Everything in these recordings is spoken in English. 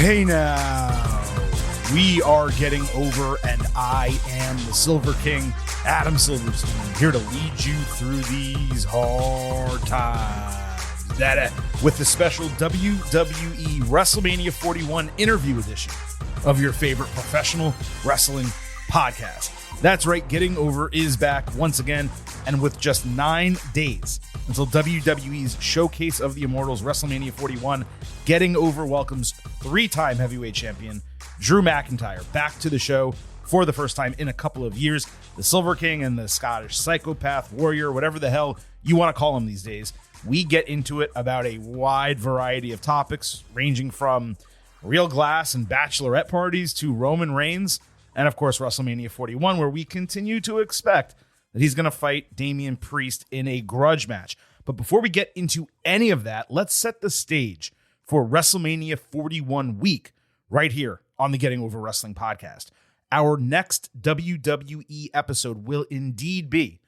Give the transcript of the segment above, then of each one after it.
Hey now, we are getting over, and I am the Silver King, Adam Silverstein, here to lead you through these hard times. With the special WWE WrestleMania 41 interview edition of your favorite professional wrestling podcast. That's right, Getting Over is back once again, and with just 9 days until WWE's Showcase of the Immortals WrestleMania 41, Getting Over welcomes three-time heavyweight champion Drew McIntyre back to the show for the first time in a couple of years. The Silver King and the Scottish psychopath warrior, whatever the hell you want to call him these days. We get into it about a wide variety of topics, ranging from real glass and bachelorette parties to Roman Reigns, and of course WrestleMania 41, where we continue to expect that he's going to fight Damian Priest in a grudge match. But before we get into any of that, let's set the stage for WrestleMania 41 week right here on the Getting Over Wrestling podcast. Our next WWE episode will indeed be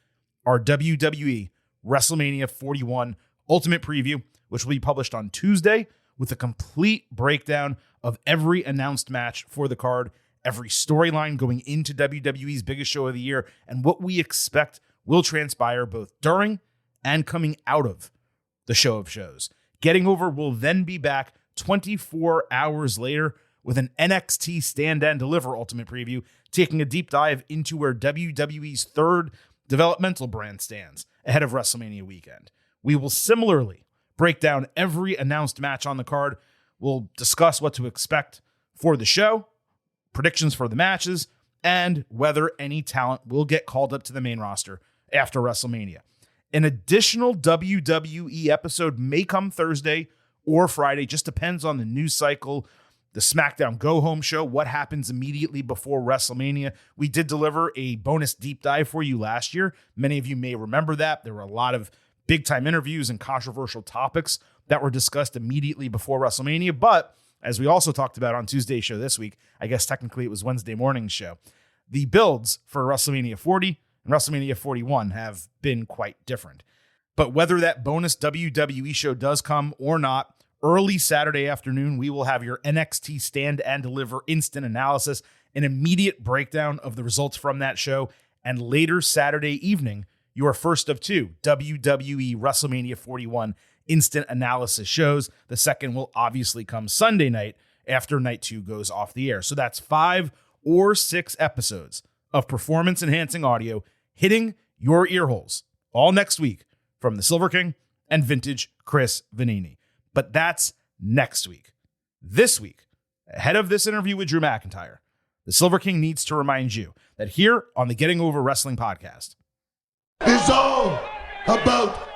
our WWE WrestleMania 41 Ultimate Preview, which will be published on Tuesday with a complete breakdown of every announced match for the card, every storyline going into WWE's biggest show of the year, and what we expect will transpire both during and coming out of the show of shows. Getting Over will then be back 24 hours later with an NXT Stand and Deliver Ultimate Preview, taking a deep dive into where WWE's third developmental brand stands ahead of WrestleMania weekend. We will similarly break down every announced match on the card. We'll discuss what to expect for the show, predictions for the matches, and whether any talent will get called up to the main roster after WrestleMania. An additional WWE episode may come Thursday or Friday, just depends on the news cycle, the SmackDown Go Home show, what happens immediately before WrestleMania. We did deliver a bonus deep dive for you last year. Many of you may remember that. There were a lot of big-time interviews and controversial topics that were discussed immediately before WrestleMania, but as we also talked about on Tuesday's show this week, I guess technically it was Wednesday morning's show, the builds for WrestleMania 40 and WrestleMania 41 have been quite different. But whether that bonus WWE show does come or not, early Saturday afternoon, we will have your NXT Stand and Deliver instant analysis, an immediate breakdown of the results from that show, and later Saturday evening, your first of two WWE WrestleMania 41 instant analysis shows. The second will obviously come Sunday night after night 2 goes off the air. So that's 5 or 6 episodes of performance-enhancing audio hitting your ear holes all next week from the Silver King and vintage Chris Vanini. But that's next week. This week, ahead of this interview with Drew McIntyre, the Silver King needs to remind you that here on the Getting Over Wrestling podcast, it's all about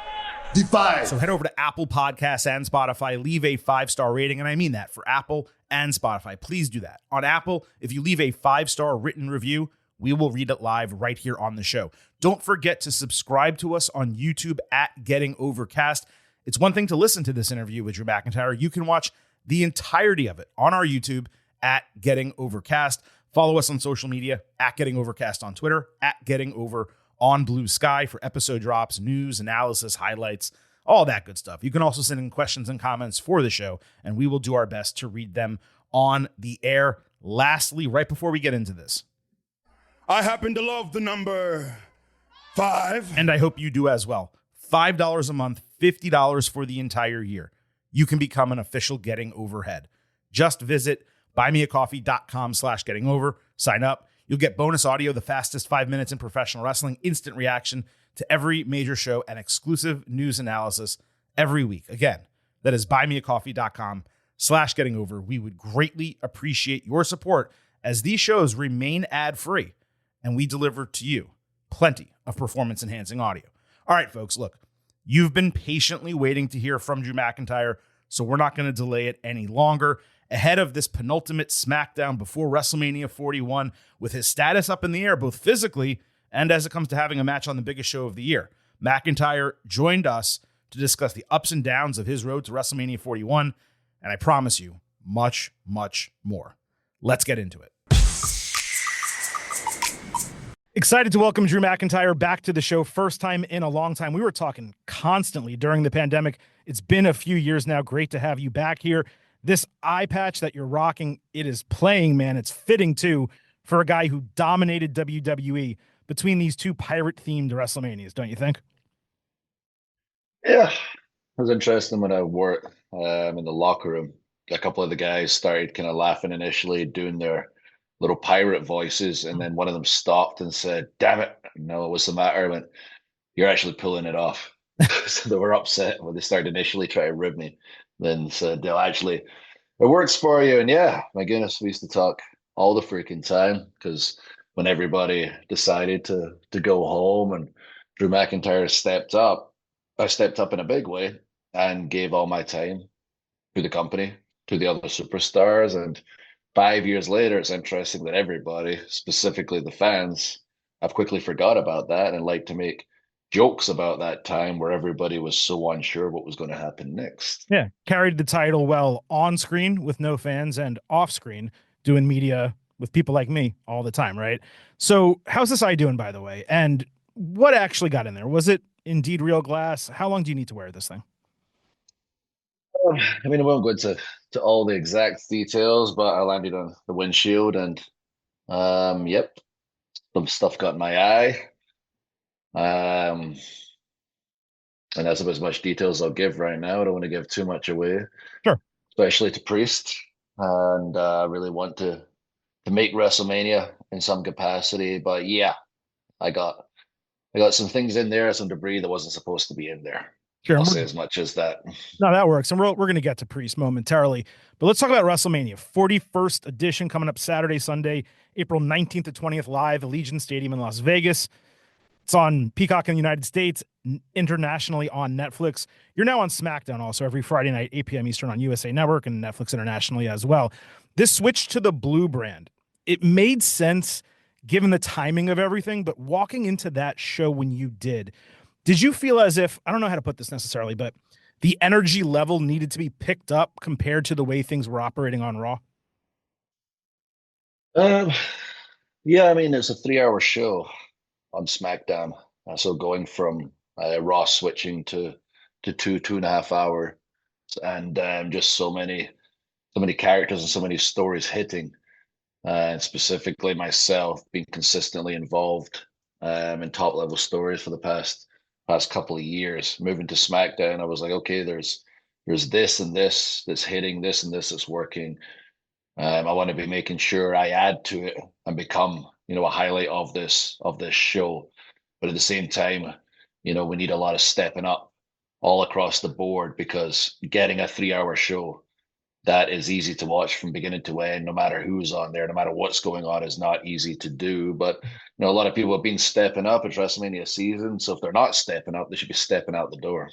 Defy. So head over to Apple Podcasts and Spotify, leave a 5-star rating, and I mean that for Apple and Spotify. Please do that. On Apple, if you leave a 5-star written review, we will read it live right here on the show. Don't forget to subscribe to us on YouTube at Getting Overcast. It's one thing to listen to this interview with Drew McIntyre. You can watch the entirety of it on our YouTube at Getting Overcast. Follow us on social media at Getting Overcast on Twitter, at Getting Over on Blue Sky for episode drops, news, analysis, highlights, all that good stuff. You can also send in questions and comments for the show, and we will do our best to read them on the air. Lastly, right before we get into this, I happen to love the number 5. and I hope you do as well. $5 a month, $50 for the entire year. You can become an official Getting Overhead. Just visit buymeacoffee.com/gettingover. Sign up. You'll get bonus audio, the fastest 5 minutes in professional wrestling, instant reaction to every major show, and exclusive news analysis every week. Again, that is buymeacoffee.com/gettingover. We would greatly appreciate your support as these shows remain ad-free and we deliver to you plenty of performance-enhancing audio. All right, folks, look, you've been patiently waiting to hear from Drew McIntyre, so we're not going to delay it any longer. Ahead of this penultimate SmackDown before WrestleMania 41, with his status up in the air, both physically and as it comes to having a match on the biggest show of the year, McIntyre joined us to discuss the ups and downs of his road to WrestleMania 41, and I promise you, much, much more. Let's get into it. Excited to welcome Drew McIntyre back to the show. First time in a long time. We were talking constantly during the pandemic. It's been a few years now. Great to have you back here. This eye patch that you're rocking, it is playing, man. It's fitting too for a guy who dominated WWE between these two pirate themed WrestleManias, don't you think? Yeah, it was interesting when I wore it in the locker room. A couple of the guys started kind of laughing initially, doing their little pirate voices, and then one of them stopped and said, "Damn it, no, what's the matter?" I went, "You're actually pulling it off." So they were upset when they started initially trying to rib me. Then said, "They'll actually, it works for you." And yeah, my goodness, we used to talk all the freaking time because when everybody decided to go home and Drew McIntyre stepped up, I stepped up in a big way and gave all my time to the company, to the other superstars. And 5 years later, it's interesting that everybody, specifically the fans, have quickly forgot about that and like to make jokes about that time where everybody was so unsure what was going to happen next. Yeah, carried the title well on screen with no fans and off screen doing media with people like me all the time, right? So, how's this eye doing, by the way? And what actually got in there? Was it indeed real glass? How long do you need to wear this thing? I mean, I won't go into all the exact details, but I landed on the windshield and yep, some stuff got in my eye. Um, and that's about as much detail as I'll give right now. I don't want to give too much away, Sure. especially to Priest. And I really want to make WrestleMania in some capacity. But yeah, I got some things in there, some debris that wasn't supposed to be in there. Sure. I'll say as much as that. No, that works. And we're going to get to Priest momentarily. But let's talk about WrestleMania 41st edition coming up Saturday, Sunday, April 19th to 20th, live, Allegiant Stadium in Las Vegas. It's on Peacock in the United States, internationally on Netflix. You're now on SmackDown also every Friday night, 8 p.m. Eastern on USA Network and Netflix internationally as well. This switch to the blue brand, it made sense given the timing of everything, but walking into that show when you did you feel as if, I don't know how to put this necessarily, but the energy level needed to be picked up compared to the way things were operating on Raw? Um, yeah, I mean, it's a 3 hour show on SmackDown. So going from Raw switching to 2.5 hours and just so many characters and so many stories hitting, and specifically myself being consistently involved in top level stories for the past couple of years. Moving to SmackDown, I was like, okay, there's this and this that's hitting, this and this that's working. I want to be making sure I add to it and become, a highlight of this show. But at the same time, we need a lot of stepping up all across the board because getting a 3 hour show that is easy to watch from beginning to end, no matter who's on there, no matter what's going on, is not easy to do. But a lot of people have been stepping up. It's WrestleMania season, so if they're not stepping up, they should be stepping out the door.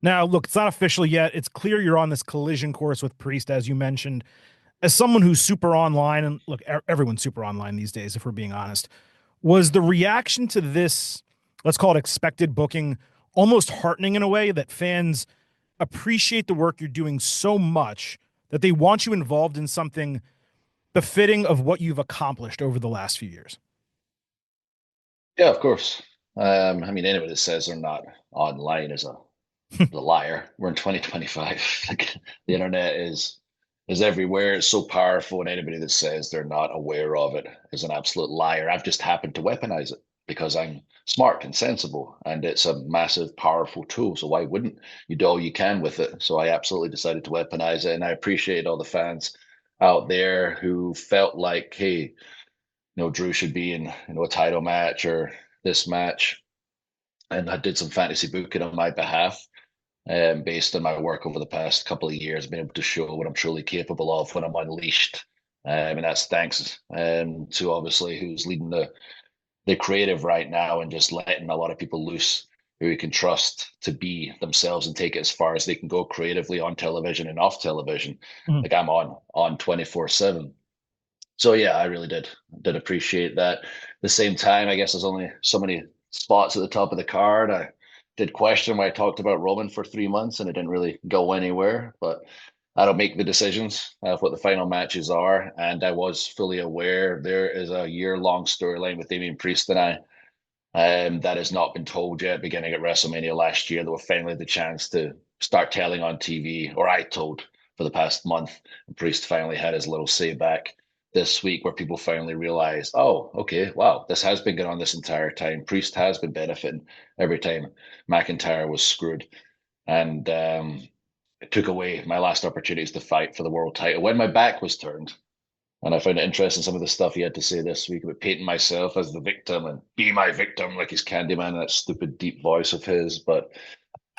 Now, look, it's not official yet. It's clear you're on this collision course with Priest, as you mentioned. As someone who's super online, and look, everyone's super online these days, if we're being honest, was the reaction to this, let's call it expected booking, almost heartening in a way that fans appreciate the work you're doing so much that they want you involved in something befitting of what you've accomplished over the last few years? Yeah, of course. I mean, anybody that says they're not online is a liar. We're in 2025. Like, the internet is everywhere. It's so powerful, and anybody that says they're not aware of it is an absolute liar. I've just happened to weaponize it because I'm smart and sensible, and it's a massive, powerful tool. So why wouldn't you do all you can with it? So I absolutely decided to weaponize it, and I appreciate all the fans out there who felt like, hey, Drew should be in, a title match or this match. And I did some fantasy booking on my behalf, based on my work over the past couple of years, being able to show what I'm truly capable of when I'm unleashed. And that's thanks to obviously who's leading the creative right now and just letting a lot of people loose who you can trust to be themselves and take it as far as they can go creatively on television and off television. Mhm. Like I'm on 24/7. So yeah, I really did appreciate that. At the same time, I guess there's only so many spots at the top of the card. I did question why I talked about Roman for 3 months and it didn't really go anywhere, but I don't make the decisions of what the final matches are. And I was fully aware there is a year-long storyline with Damian Priest and I, that has not been told yet. Beginning at WrestleMania last year, there were finally the chance to start telling on TV, or I told for the past month. And Priest finally had his little say back this week where people finally realized, oh, okay, wow, this has been going on this entire time. Priest has been benefiting every time McIntyre was screwed. And it took away my last opportunities to fight for the world title when my back was turned. And I found it interesting some of the stuff he had to say this week about painting myself as the victim and be my victim, like he's Candyman and that stupid deep voice of his. But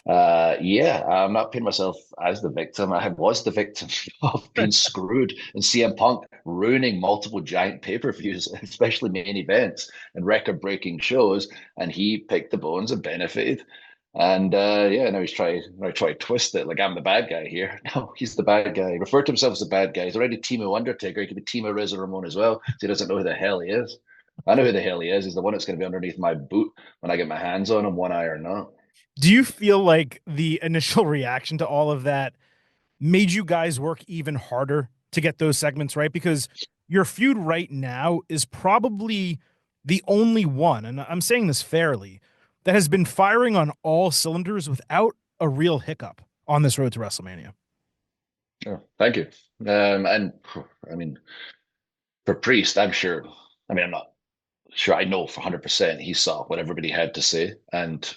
yeah, I'm not painting myself as the victim. I was the victim of being screwed and CM Punk ruining multiple giant pay-per-views, especially main events and record-breaking shows. And he picked the bones and benefited. And yeah, now he's trying to twist it like I'm the bad guy here. No, he's the bad guy. He referred to himself as the bad guy. He's already Timo Undertaker. He could be Timo Razor Ramon as well. So he doesn't know who the hell he is. I know who the hell he is. He's the one that's going to be underneath my boot when I get my hands on him, one eye or not. Do you feel like the initial reaction to all of that made you guys work even harder to get those segments right? Because your feud right now is probably the only one, and I'm saying this fairly, that has been firing on all cylinders without a real hiccup on this road to WrestleMania. Oh, thank you. And I mean, for Priest, I'm sure. I mean, I'm not sure. I know for 100% he saw what everybody had to say, and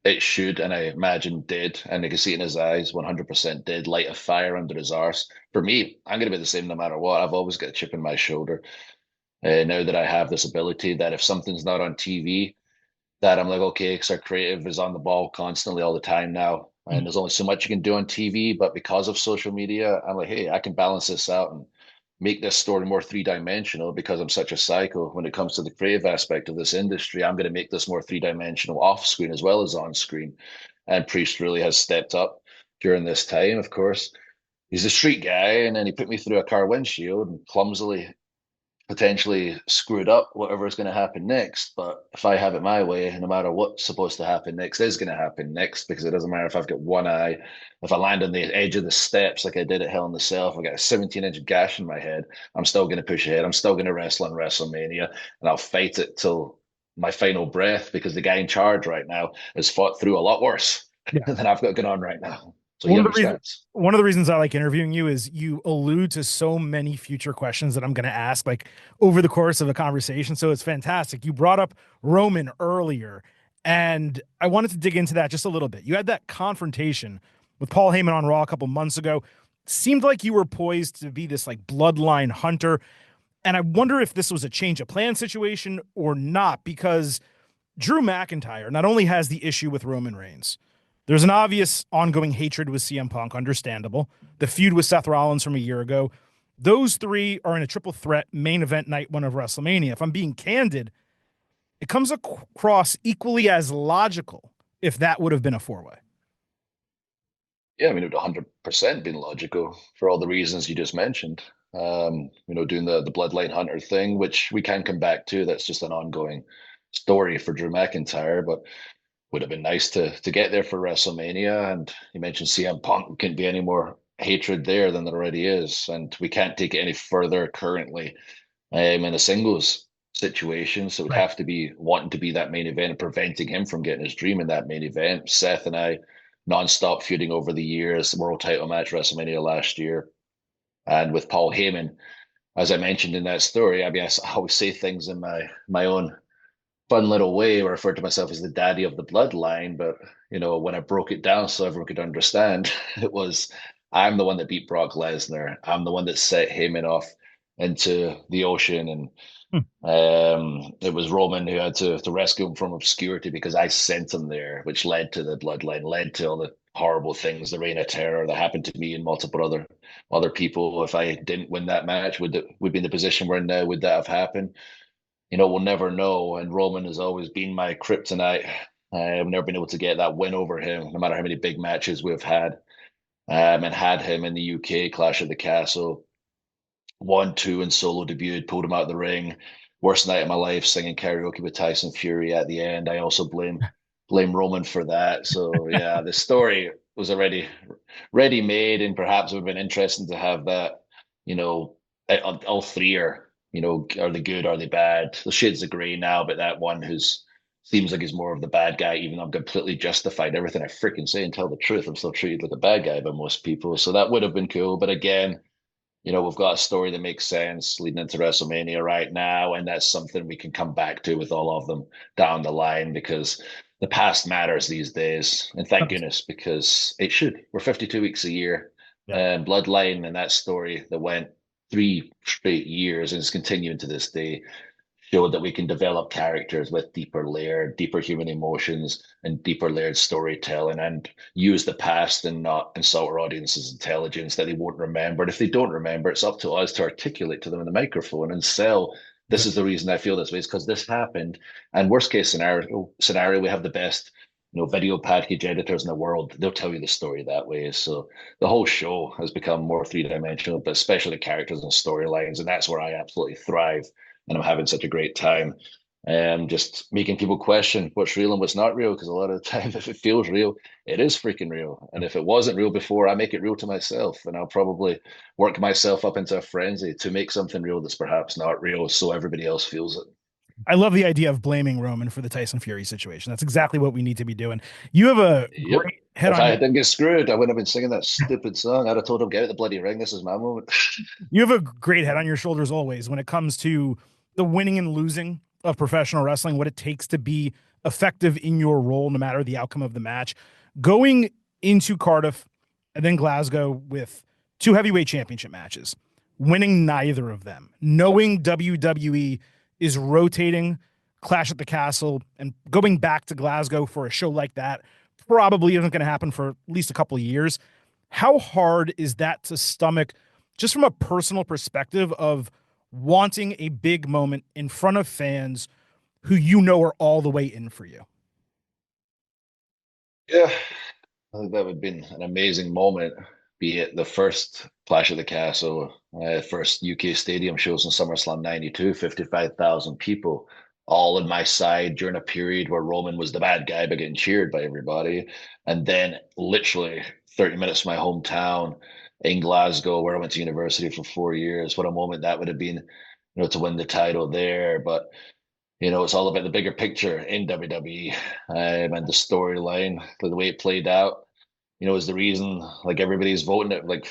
it should, and I imagine did, and I can see it in his eyes, 100% did light a fire under his arse. For me, I'm going to be the same no matter what. I've always got a chip in my shoulder. Now that I have this ability, that if something's not on TV, that I'm like, okay, because our creative is on the ball constantly all the time now. And there's only so much you can do on TV, but because of social media, I'm like, hey, I can balance this out and make this story more three-dimensional because I'm such a psycho when it comes to the creative aspect of this industry. I'm going to make this more three-dimensional off screen as well as on screen. And Priest really has stepped up during this time, of course. He's a street guy, and then he put me through a car windshield and clumsily potentially screwed up whatever is going to happen next. But if I have it my way, no matter what's supposed to happen next is going to happen next because it doesn't matter if I've got one eye, if I land on the edge of the steps like I did at Hell in the Cell, if I got a 17-inch gash in my head, I'm still going to push ahead. I'm still going to wrestle on WrestleMania and I'll fight it till my final breath because the guy in charge right now has fought through a lot worse Yeah. than I've got going on right now. So he One of the reasons understands. one of the reasons I like interviewing you is you allude to so many future questions that I'm going to ask like over the course of a conversation. So it's fantastic. You brought up Roman earlier, and I wanted to dig into that just a little bit. You had that confrontation with Paul Heyman on Raw a couple months ago. Seemed like you were poised to be this like bloodline hunter. And I wonder if this was a change of plan situation or not, because Drew McIntyre not only has the issue with Roman Reigns, there's an obvious ongoing hatred with CM Punk, understandable. The feud with Seth Rollins from a year ago. Those three are in a triple threat main event night one of WrestleMania. If I'm being candid, it comes across equally as logical if that would have been a four-way. Yeah, I mean, it would 100% been logical for all the reasons you just mentioned. Doing the Bloodline Hunter thing, which we can come back to. That's just an ongoing story for Drew McIntyre, but would have been nice to get there for WrestleMania. And you mentioned CM Punk, couldn't be any more hatred there than there already is, and we can't take it any further currently in a singles situation. So it would Right. have to be wanting to be that main event and preventing him from getting his dream in that main event. Seth and I non-stop feuding over the years, world title match WrestleMania last year. And with Paul Heyman, as I mentioned in that story, I mean, I always say things in my own fun little way. I refer to myself as the daddy of the bloodline, but when I broke it down so everyone could understand, it was I'm the one that beat Brock Lesnar. I'm the one that set Heyman off into the ocean, and Hmm. it was Roman who had to rescue him from obscurity because I sent him there, which led to the bloodline, led to all the horrible things, the reign of terror that happened to me and multiple other people. If I didn't win that match, would be in the position we're in now? Would that have happened? We'll never know. And Roman has always been my kryptonite. I've never been able to get that win over him, no matter how many big matches we've had. And had him in the UK Clash of the Castle, 1-2 and solo debuted, pulled him out of the ring. Worst night of my life, singing karaoke with Tyson Fury at the end. I also blame Roman for that. So yeah, the story was already ready made, and perhaps it would have been interesting to have that. All three are they good, are they bad? The shades of grey now, but that one who's seems like he's more of the bad guy, even though I'm completely justified everything I freaking say and tell the truth. I'm still treated like a bad guy by most people. So that would have been cool. But again, we've got a story that makes sense leading into WrestleMania right now, and that's something we can come back to with all of them down the line because the past matters these days, and thank goodness because it should. We're 52 weeks a year, Yeah. Bloodline, and that story that went 3 straight years and is continuing to this day showed that we can develop characters with deeper layered, deeper human emotions and deeper layered storytelling and use the past and not insult our audience's intelligence that they won't remember. And if they don't remember, it's up to us to articulate to them in the microphone and sell. This is the reason I feel this way, is because this happened. And worst case scenario, we have the best, video package editors in the world. They'll tell you the story that way. So the whole show has become more three-dimensional, but especially the characters and storylines. And that's where I absolutely thrive, and I'm having such a great time. Just making people question what's real and what's not real. Because a lot of the time, if it feels real, it is freaking real. And if it wasn't real before, I make it real to myself. And I'll probably work myself up into a frenzy to make something real that's perhaps not real so everybody else feels it. I love the idea of blaming Roman for the Tyson Fury situation. That's exactly what we need to be doing. You have a Yep. great head If on I your, didn't get screwed, I wouldn't have been singing that stupid song. I'd have told him, get out the bloody ring. This is my moment. you have a great head on your shoulders always when it comes to the winning and losing of professional wrestling, what it takes to be effective in your role, no matter the outcome of the match. Going into Cardiff and then Glasgow with two heavyweight championship matches, winning neither of them, knowing WWE is rotating Clash at the Castle and going back to Glasgow for a show like that probably isn't going to happen for at least a couple of years. How hard is that to stomach just from a personal perspective of wanting a big moment in front of fans who are all the way in for you? Yeah, I think that would have been an amazing moment, be it the first Clash of the Castle, first UK stadium shows in SummerSlam 92, 55,000 people, all in my side during a period where Roman was the bad guy but getting cheered by everybody. And then literally 30 minutes from my hometown in Glasgow, where I went to university for 4 years. What a moment that would have been, to win the title there. But it's all about the bigger picture in WWE, and the storyline, the way it played out, is the reason like everybody's voting it like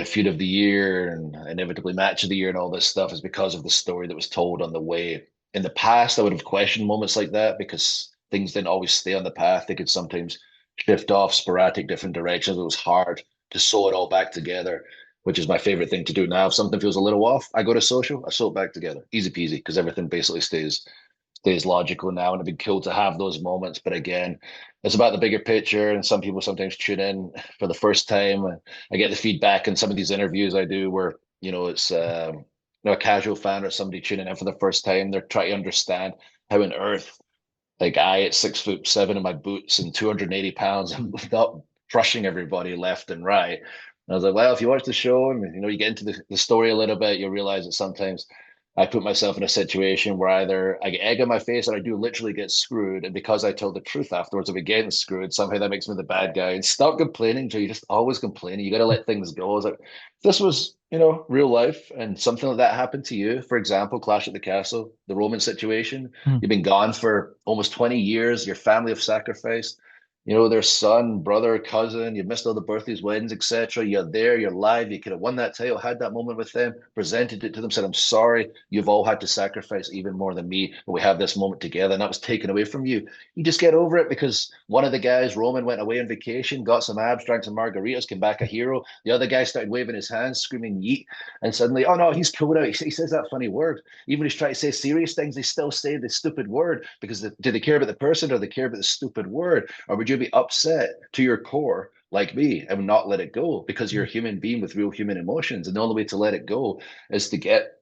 feud of the year and inevitably match of the year and all this stuff is because of the story that was told on the way. In the past, I would have questioned moments like that because things didn't always stay on the path. They could sometimes shift off sporadic different directions. It was hard to sew it all back together, which is my favorite thing to do now. If something feels a little off, I go to social, I sew it back together. Easy peasy, because everything basically stays logical now, and it'd be cool to have those moments. But again, it's about the bigger picture, and some people sometimes tune in for the first time. I get the feedback in some of these interviews I do where it's a casual fan or somebody tuning in for the first time. They're trying to understand how on earth, like I at 6'7" in my boots and 280 pounds, I'm not crushing everybody left and right. And I was like, well, if you watch the show and you get into the story a little bit, you'll realize that sometimes I put myself in a situation where either I get egg on my face or I do literally get screwed. And because I tell the truth afterwards of getting screwed, somehow that makes me the bad guy. And stop complaining, Joe. You're just always complaining. You got to let things go. I was like, if this was, real life and something like that happened to you, for example, Clash at the Castle, the Roman situation, you've been gone for almost 20 years. Your family have sacrificed. Their son, brother, cousin, you missed all the birthdays, weddings, etc. You're there, you're live. You could have won that title, had that moment with them, presented it to them, said, I'm sorry, you've all had to sacrifice even more than me, but we have this moment together, and that was taken away from you. You just get over it because one of the guys, Roman, went away on vacation, got some abs, drank some margaritas, came back a hero. The other guy started waving his hands, screaming yeet, and suddenly, oh no, he's cool now. He says that funny word. Even when he's trying to say serious things, they still say the stupid word because do they care about the person or do they care about the stupid word? Or would you be upset to your core like me and not let it go because you're a human being with real human emotions? And the only way to let it go is to get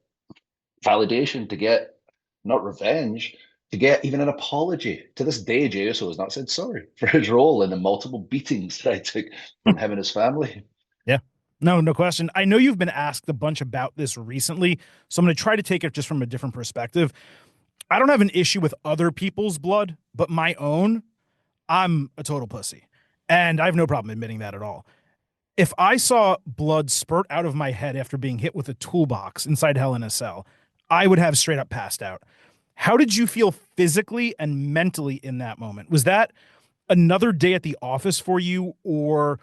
validation, to get not revenge, to get even an apology. To this day, Jey Uso has not said sorry for his role in the multiple beatings that I took from him and his family. Yeah. No question. I know you've been asked a bunch about this recently, so I'm going to try to take it just from a different perspective. I don't have an issue with other people's blood, but my own, I'm a total pussy. And I have no problem admitting that at all. If I saw blood spurt out of my head after being hit with a toolbox inside Hell in a Cell, I would have straight up passed out. How did you feel physically and mentally in that moment? Was that another day at the office for you, or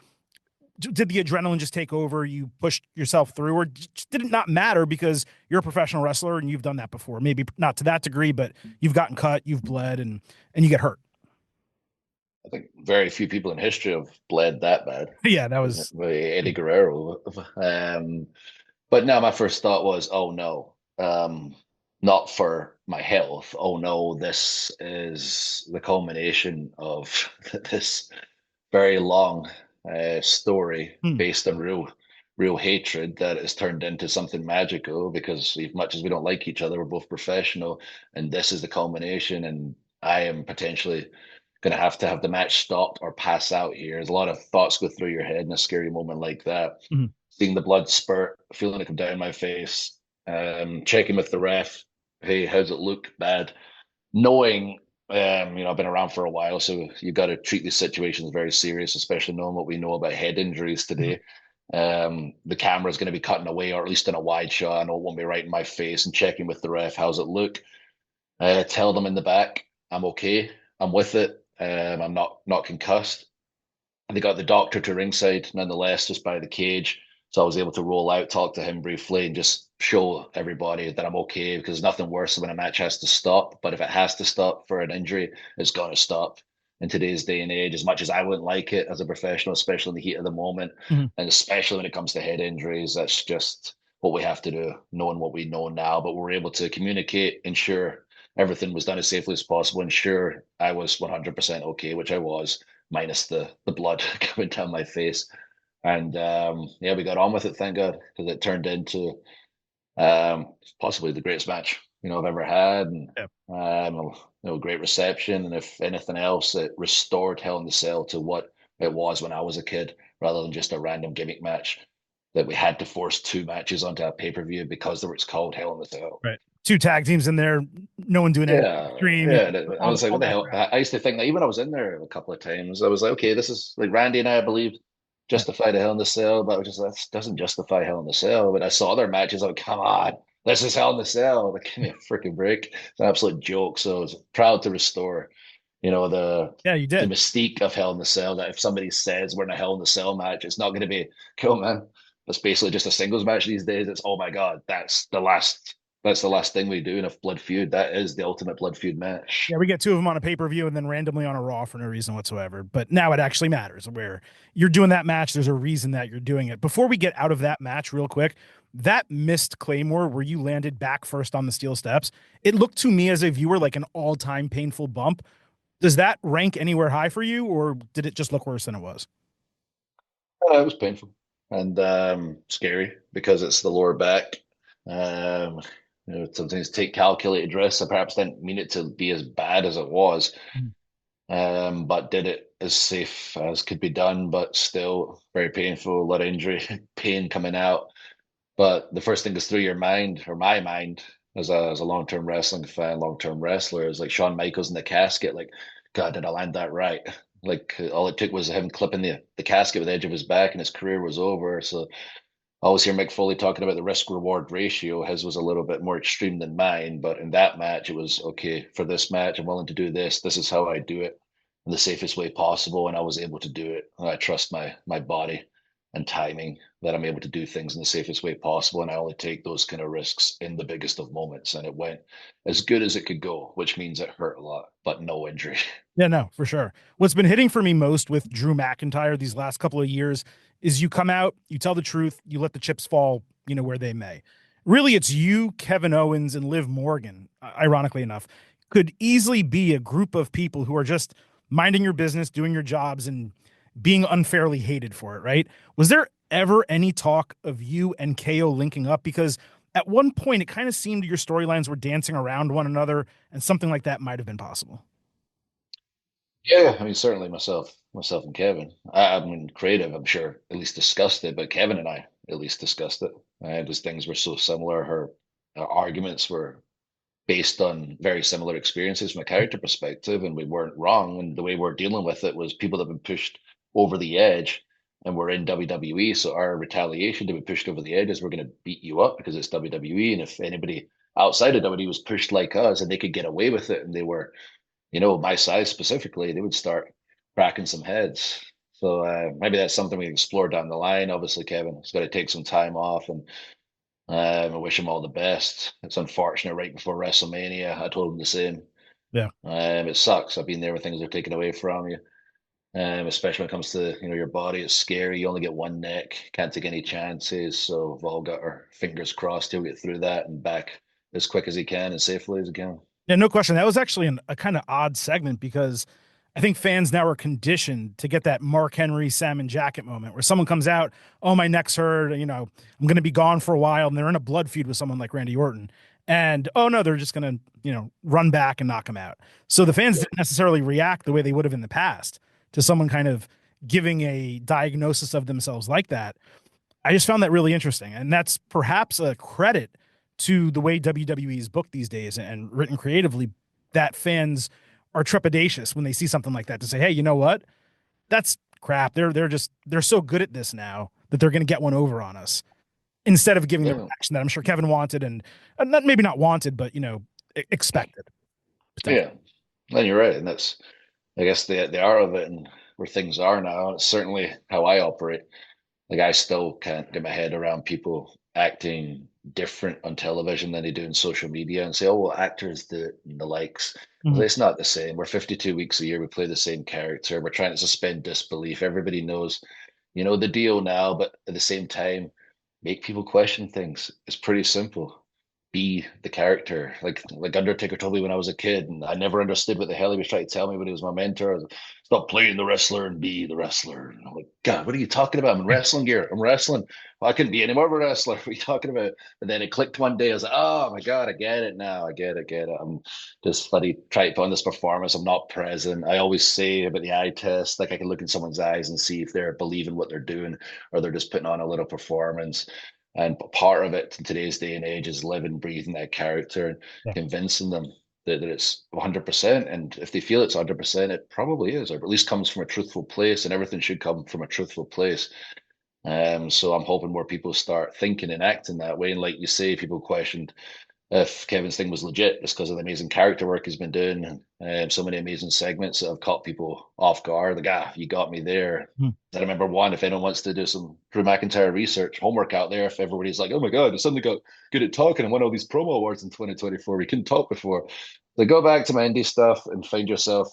did the adrenaline just take over? You pushed yourself through, or did it not matter because you're a professional wrestler and you've done that before? Maybe not to that degree, but you've gotten cut, you've bled, and you get hurt. I think very few people in history have bled that bad. Yeah, that was. Eddie Guerrero. But no, my first thought was, oh no, not for my health. Oh no, this is the culmination of this very long story Hmm. based on real hatred that has turned into something magical because as much as we don't like each other, we're both professional, and this is the culmination, and I am potentially going to have the match stopped or pass out here. There's a lot of thoughts go through your head in a scary moment like that. Mhm. Seeing the blood spurt, feeling it come down my face, checking with the ref, hey, how's it look? Bad. Knowing, I've been around for a while, so you got to treat these situations very serious, especially knowing what we know about head injuries Mhm. today. The camera is going to be cutting away, or at least in a wide shot. I know it won't be right in my face, and checking with the ref, how's it look? Tell them in the back, I'm okay. I'm with it. I'm not concussed. And they got the doctor to ringside, nonetheless, just by the cage. So I was able to roll out, talk to him briefly, and just show everybody that I'm okay because nothing worse than when a match has to stop. But if it has to stop for an injury, it's got to stop in today's day and age. As much as I wouldn't like it as a professional, especially in the heat of the moment, Mhm. and especially when it comes to head injuries, that's just what we have to do, knowing what we know now. But we're able to communicate, ensure everything was done as safely as possible, ensure I was 100% okay, which I was minus the blood coming down my face. And yeah, we got on with it, thank God, because it turned into possibly the greatest match I've ever had, and Yeah. great reception. And if anything else, it restored Hell in the Cell to what it was when I was a kid, rather than just a random gimmick match that we had to force two matches onto a pay per view because they were it's called Hell in the Cell. Right. Two tag teams in there, no one doing anything Yeah, extreme. yeah. I was like, All what the that hell? crap. I used to think that even I was in there a couple of times. I was like, okay, this is like Randy and I believe, Yeah. justify the Hell in the Cell, but I was just that doesn't justify Hell in the Cell. But I saw other matches, like, come on, this is Hell in the Cell. Like, give me a freaking break. It's an absolute joke. So I was proud to restore, Yeah, you the did. mystique of Hell in the Cell. That if somebody says we're in a Hell in the Cell match, it's not going to be cool, man. It's basically just a singles match these days. It's oh my god, that's the last thing we do in a blood feud. That is the ultimate blood feud match. Yeah, we get two of them on a pay per view and then randomly on a Raw for no reason whatsoever. But now it actually matters where you're doing that match. There's a reason that you're doing it. Before we get out of that match, real quick, that missed Claymore where you landed back first on the steel steps, it looked to me as a viewer like an all time painful bump. Does that rank anywhere high for you, or did it just look worse than it was? It was painful and scary because it's the lower back. Um, sometimes take calculated risks. I perhaps didn't mean it to be as bad as it was, but did it as safe as could be done. But still, very painful. A lot of injury, pain coming out. But the first thing that's through your mind, or my mind, as a long term wrestling fan, long term wrestler, is like Shawn Michaels in the casket. Like, God, did I land that right? Like all it took was him clipping the casket with the edge of his back, and his career was over. So I always hear Mick Foley talking about the risk reward ratio. His was a little bit more extreme than mine, but in that match, it was okay. For this match, I'm willing to do this. This is how I do it in the safest way possible, and I was able to do it. And I trust my body and timing that I'm able to do things in the safest way possible, and I only take those kind of risks in the biggest of moments. And it went as good as it could go, which means it hurt a lot, but no injury. Yeah, no, for sure. What's been hitting for me most with Drew McIntyre these last couple of years is you come out, you tell the truth, you let the chips fall, where they may. Really, it's you, Kevin Owens, and Liv Morgan, ironically enough, could easily be a group of people who are just minding your business, doing your jobs, and being unfairly hated for it, right? Was there ever any talk of you and KO linking up? Because at one point, it kind of seemed your storylines were dancing around one another, and something like that might have been possible. Yeah, I mean, certainly myself and Kevin. I mean, creative, I'm sure, at least discussed it, but Kevin and I at least discussed it. Because things were so similar. Her arguments were based on very similar experiences from a character perspective, and we weren't wrong. And the way we're dealing with it was people that have been pushed over the edge, and we're in WWE. So our retaliation to be pushed over the edge is we're going to beat you up because it's WWE. And if anybody outside of WWE was pushed like us, and they could get away with it, and they were, my size specifically, they would start cracking some heads. So maybe that's something we explore down the line. Obviously, Kevin has got to take some time off, and I wish him all the best. It's unfortunate right before WrestleMania. I told him the same. Yeah. It sucks. I've been there when things are taken away from you. Especially when it comes to your body, it's scary. You only get one neck, can't take any chances. So we've all got our fingers crossed he'll get through that and back as quick as he can and safely as he can. Yeah, no question. That was actually a kind of odd segment because I think fans now are conditioned to get that Mark Henry salmon jacket moment where someone comes out, oh, my neck's hurt, I'm going to be gone for a while, and they're in a blood feud with someone like Randy Orton. And, oh, no, they're just going to, run back and knock him out. So the fans didn't necessarily react the way they would have in the past to someone kind of giving a diagnosis of themselves like that. I just found that really interesting. And that's perhaps a credit to the way WWE is booked these days and written creatively, that fans are trepidatious when they see something like that to say, hey, you know what? That's crap. They're so good at this now that they're going to get one over on us instead of giving the reaction that I'm sure Kevin wanted and maybe not wanted, but, expected. Yeah. And you're right. And that's, I guess, the art of it and where things are now. It's certainly how I operate. Like, I still can't get my head around people acting different on television than they do in social media and say, oh, well, actors do it and the likes. Mm-hmm. It's not the same. We're 52 weeks a year. We play the same character. We're trying to suspend disbelief. Everybody knows, the deal now, but at the same time, make people question things. It's pretty simple. Be the character. Like Undertaker told me when I was a kid, and I never understood what the hell he was trying to tell me, but he was my mentor. Stop playing the wrestler and be the wrestler. And I'm like, God, what are you talking about? I'm in wrestling gear. I'm wrestling. Well, I couldn't be any more of a wrestler. What are you talking about? But then it clicked one day. I was like, oh my God, I get it now. I get it. I'm just bloody trying to put on this performance. I'm not present. I always say about the eye test, like I can look in someone's eyes and see if they're believing what they're doing or they're just putting on a little performance. And part of it in today's day and age is living, breathing that character and convincing them that it's 100%. And if they feel it's 100%, it probably is, or at least comes from a truthful place, and everything should come from a truthful place. So I'm hoping more people start thinking and acting that way. And like you say, people questioned if Kevin's thing was legit just because of the amazing character work he's been doing and so many amazing segments that have caught people off guard. Like, you got me there. I remember one, if anyone wants to do some Drew McIntyre research, homework out there, if everybody's like, oh my God, he suddenly got good at talking and won all these promo awards in 2024. We couldn't talk before. Like, go back to my indie stuff and find yourself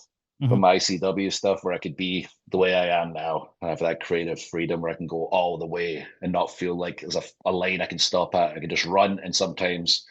from my ICW stuff where I could be the way I am now. I have that creative freedom where I can go all the way and not feel like there's a line I can stop at. I can just run, and sometimes,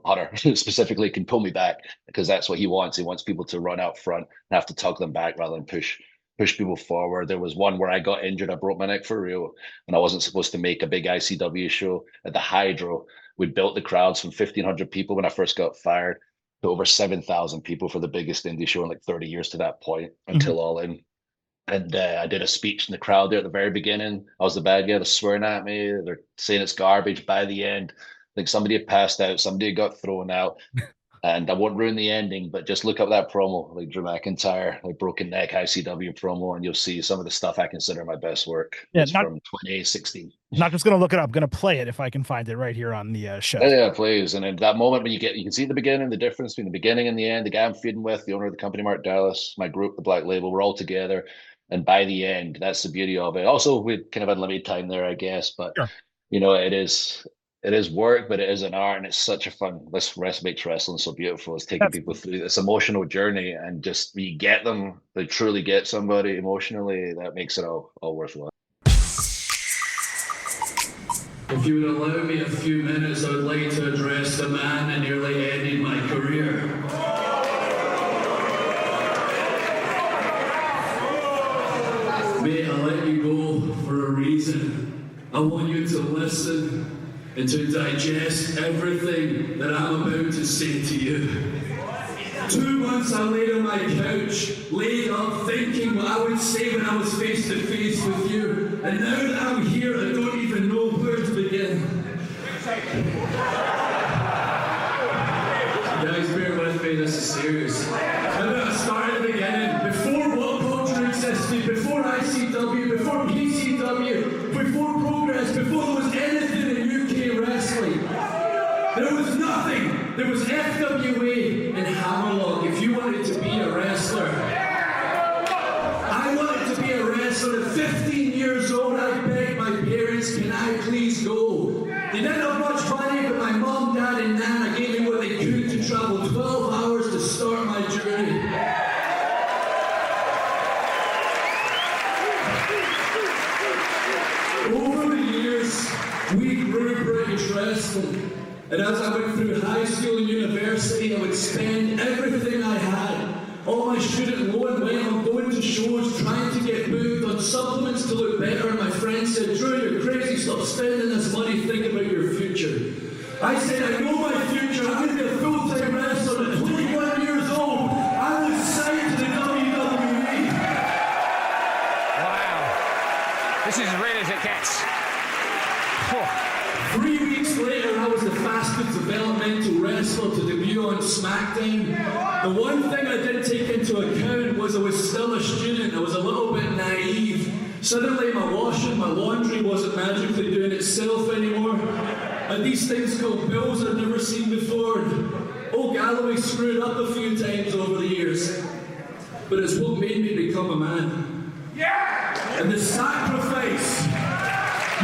Hunter specifically can pull me back because that's what he wants. He wants people to run out front and have to tug them back rather than push people forward. There was one where I got injured. I broke my neck for real, and I wasn't supposed to make a big ICW show at the Hydro. We built the crowds from 1,500 people when I first got fired to over 7,000 people for the biggest indie show in like 30 years to that point until All In. And I did a speech in the crowd there at the very beginning. I was the bad guy. They're swearing at me. They're saying it's garbage. By the end, I think somebody had passed out. Somebody had got thrown out. And I won't ruin the ending, but just look up that promo, like Drew McIntyre, like Broken Neck ICW promo, and you'll see some of the stuff I consider my best work. Yeah, it's from 2016. Not just going to look it up, I'm going to play it if I can find it right here on the show. Yeah, please. And at that moment when you can see at the beginning, the difference between the beginning and the end. The guy I'm feeding with, the owner of the company, Mark Dallas, my group, the Black Label, we're all together. And by the end, that's the beauty of it. Also, we kind of had limited time there, I guess, but sure. It is work, but it is an art, and it's such a fun. This makes wrestling so beautiful. It's taking people through this emotional journey, and just when you get them, they truly get somebody emotionally. That makes it all worthwhile. If you would allow me a few minutes, I would like to address the man that nearly ended my career. Mate, I let you go for a reason. I want you to listen and to digest everything that I'm about to say to you. 2 months I laid on my couch, laid up thinking what I would say when I was face to face with you. And now that I'm here, I don't even know where to begin. Guys, bear with me, this is serious. How about I start at the beginning? Before what culture existed, before ICW, before PCW, before Progress, before there was anything in UK wrestling, there was nothing. There was FWA and Hammerlock. If you wanted to be a wrestler, I wanted to be a wrestler. At 15 years old, I begged my parents, can I please go? They didn't have much money, but my mom, dad, and nana gave me what they could to travel 12 hours to start my journey. Over the years, we grew British wrestling. And as I went through high school and university, I would spend everything I had. All my student loan went on going to shows, trying to get moved on supplements to look better. And my friend said, Drew, you're crazy, stop spending this money, think about your future. I said, I know my future, I'm going to be a full-time wrestler. At 21 years old, I was signed to the WWE. Wow. This is as real as it gets. 3 weeks later, I was the fastest developmental wrestler to debut on SmackDown. The one thing I didn't take into account was I was still a student. I was a little bit naive. Suddenly my washing, my laundry wasn't magically doing itself anymore. And these things called bills I'd never seen before. Old Galloway screwed up a few times over the years. But it's what made me become a man. Yeah! And the sacrifice.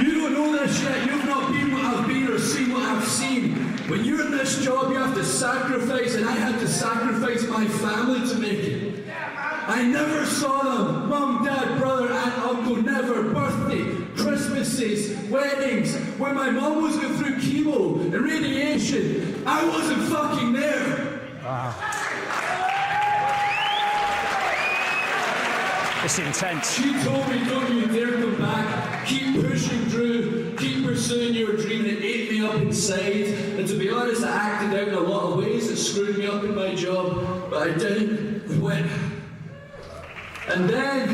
You don't know this yet. You've not been what I've been or seen what I've seen. When you're in this job, you have to sacrifice, and I had to sacrifice my family to make it. I never saw them. Mum, dad, brother, aunt, uncle, never. Birthday, Christmases, weddings. When my mum was going through chemo and radiation, I wasn't fucking there. Wow. It's intense. She told me, don't you dare come back. Keep pushing through. Keep pursuing your dream. And it ate me up inside. And to be honest, I acted out in a lot of ways that screwed me up in my job. But I didn't quit. And then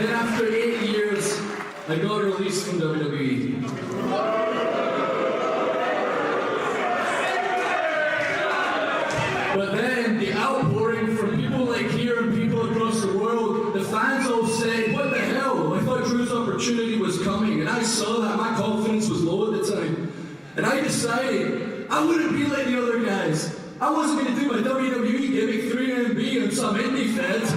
after 8 years, I got released from WWE. But then the outpouring from people like here and people across the world, the fans all said, what the hell? I thought Drew's opportunity was coming. And I saw that. My confidence was low at the time. And I decided I wouldn't be like the other guys. I wasn't going to do my WWE gimmick 3MB and some indie feds.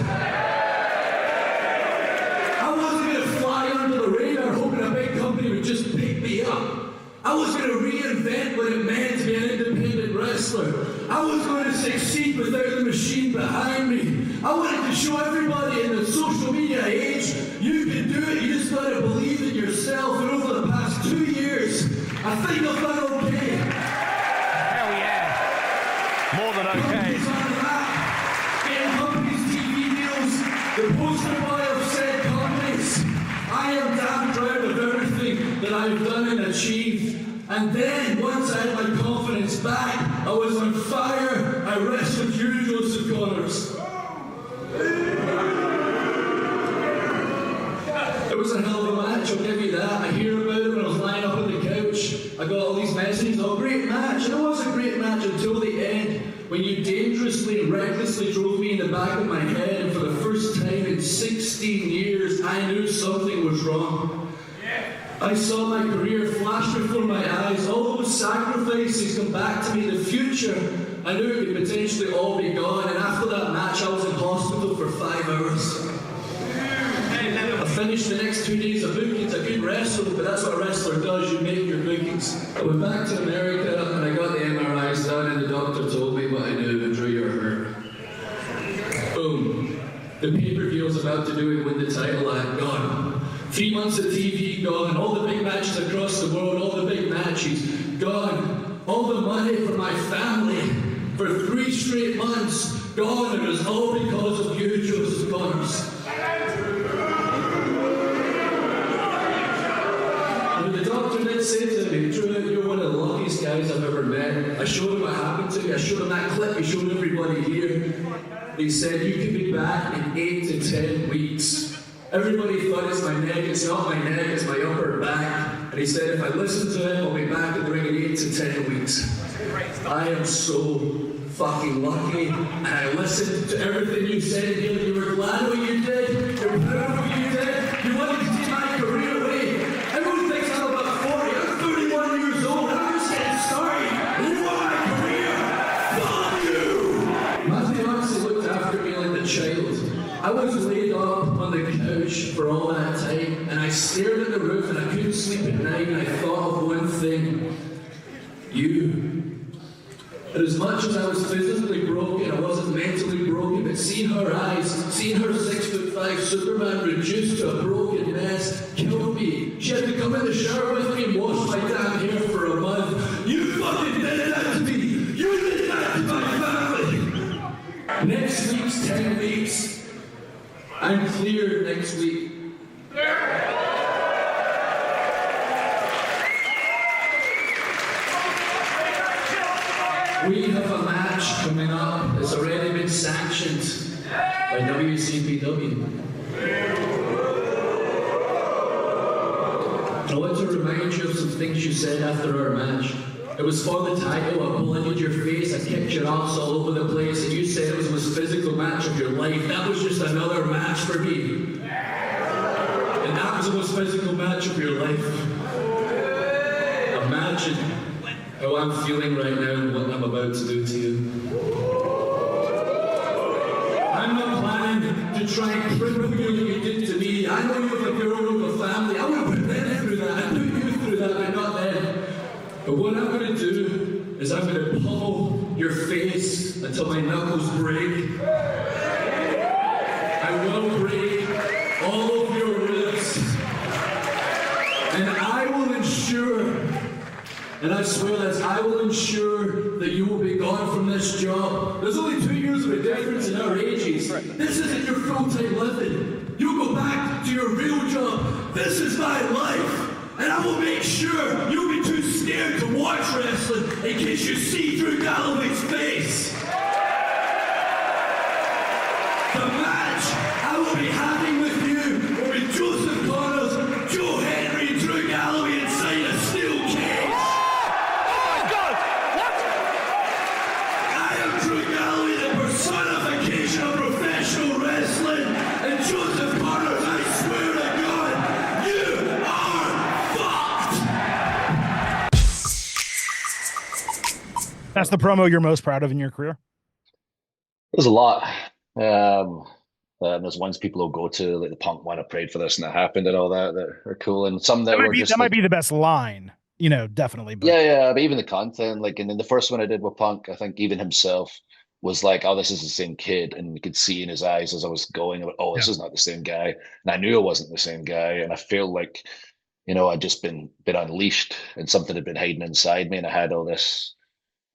I wasn't going to fly under the radar hoping a big company would just pick me up. I was going to reinvent what it meant to be an independent wrestler. I was going to succeed without the machine behind me. I wanted to show everybody in the social media age, you can do it, you just got to believe in yourself. And over the past 2 years, I think I've done okay. Hell yeah. More than okay. Companies on that, getting companies TV deals, the poster boy of said companies. I am damn proud of everything that I've done and achieved. And then, once I had my confidence back, I was on fire. I wrestled you, Joseph Connors. It was a hell of a match, I'll give you that. I hear about it when I was lying up on the couch. I got all these messages, oh, great match. And it was a great match until the end, when you dangerously and recklessly drove me in the back of my head. And for the first time in 16 years, I knew something was wrong. I saw my career flash before my eyes. All those sacrifices come back to me in the future. I knew it could potentially all be gone. And after that match, I was in hospital for 5 hours. I finished the next 2 days of bookings. I couldn't wrestle, but that's what a wrestler does. You make your bookings. I went back to America and I got the MRIs done, and the doctor told me what I knew. Andrew, you're hurt. Boom. The pay-per-view I was about to do it, win the title, I had gone. 3 months of TV gone, all the big matches across the world, all the big matches gone, all the money for my family for 3 straight months gone, and it was all because of you, Joseph Connors. And the doctor did say to me, Drew, you're one of the luckiest guys I've ever met. I showed him what happened to me, I showed him that clip, he showed everybody here. He said, you can be back in 8 to 10 weeks. Everybody thought it's my neck, it's not my neck, it's my upper back. And he said, if I listen to him, I'll be back in the ring in 8 to 10 weeks. I am so fucking lucky. And I listened to everything you said here. You were glad what you did. You're proud of what you did. You wanted to take my career away. was laid up on the couch for all that time, and I stared at the roof, and I couldn't sleep at night, and I thought of one thing. You. And as much as I was physically broken, I wasn't mentally broken, but seeing her eyes, seeing her 6'5" Superman reduced to a broken mess, killed me. She had to come in the shower with me and wash my damn hair for a month. You fucking did that to me! You did that to my family! Next week's 10 weeks. I'm cleared next week. We have a match coming up. It's already been sanctioned by WCPW. I want to remind you of some things you said after our match. It was for the title, I blinded your face, I kicked your ass all over the place, and you said it was the most physical match of your life. That was just another match for me. And that was the most physical match of your life. Imagine how I'm feeling right now and what I'm about to do to you. I'm not planning to try and cripple you like you did to me. I know you have a girl with a family. I would have put them through that. I put you through that, but not them. But what I'm going to do is I'm going to pummel your face until my knuckles break. I will break all of your ribs. And I will ensure, and I swear this, I will ensure that you will be gone from this job. There's only 2 years of a difference in our ages. This isn't your full-time living. You go back to your real job. This is my life. And I will make sure you'll be too scared to watch wrestling in case you see through Galloway's face. The match I will be having with you will be Joseph Connors, Joe Henry, and Drew Galloway inside a steel cage. Oh my God! What? I am Drew Galloway, the personification of professional wrestling, and Joseph Connors, I swear to God, you are fucked! That's the promo you're most proud of in your career? There's a lot. There's ones people will go to, like the Punk one, I prayed for this and it happened and all that are cool. And some that were just that might be the best line, you know, definitely. But yeah, but even the content, like, and then the first one I did with Punk, I think even himself was like, oh, this is the same kid. And you could see in his eyes as I was going, oh, this is not the same guy. And I knew I wasn't the same guy. And I feel like, you know, I'd just been unleashed and something had been hiding inside me. And I had all this,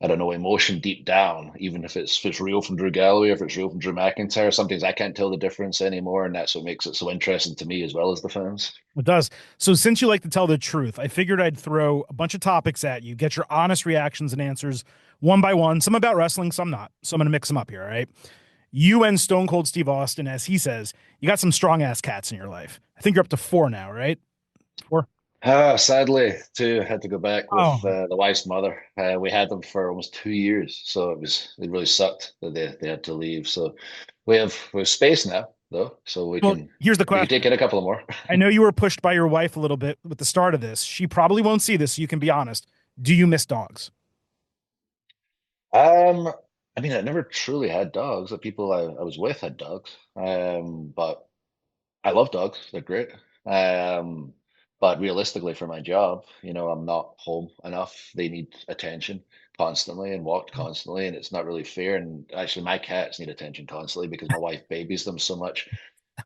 I don't know, emotion deep down, even if it's real from Drew Galloway, or if it's real from Drew McIntyre. Sometimes I can't tell the difference anymore. And that's what makes it so interesting to me as well as the fans. it does. So since you like to tell the truth, I figured I'd throw a bunch of topics at you, get your honest reactions and answers one by one, some about wrestling, some not. So I'm going to mix them up here. All right. You and Stone Cold Steve Austin, as he says, you got some strong ass cats in your life. I think you're up to 4 now, right? 4. Sadly, 2 had to go back with the wife's mother. We had them for almost 2 years, so it really sucked that they had to leave. So we have space now, though, so here's the question. We can take in a couple of more. I know you were pushed by your wife a little bit with the start of this. She probably won't see this, so you can be honest. Do you miss dogs? I mean, I never truly had dogs. The people I was with had dogs, but I love dogs. They're great. But realistically, for my job, you know, I'm not home enough. They need attention constantly and walked constantly, and it's not really fair. And actually, my cats need attention constantly because my wife babies them so much.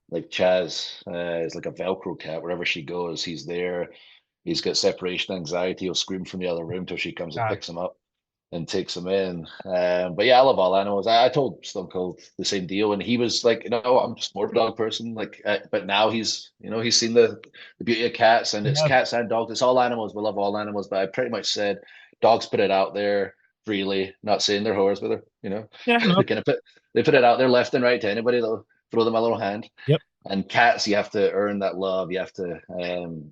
Like Chaz is like a Velcro cat. Wherever she goes, he's there. He's got separation anxiety. He'll scream from the other room till she comes and picks him up and takes him in. But yeah, I love all animals. I told Stone Cold the same deal, and he was like, no, I'm just more of a dog person. Like, but now he's seen the beauty of cats, and it's cats and dogs. It's all animals. We love all animals. But I pretty much said dogs put it out there freely, not saying they're whores, but they put it out there left and right to anybody that'll throw them a little hand. Yep. And cats, you have to earn that love. You have to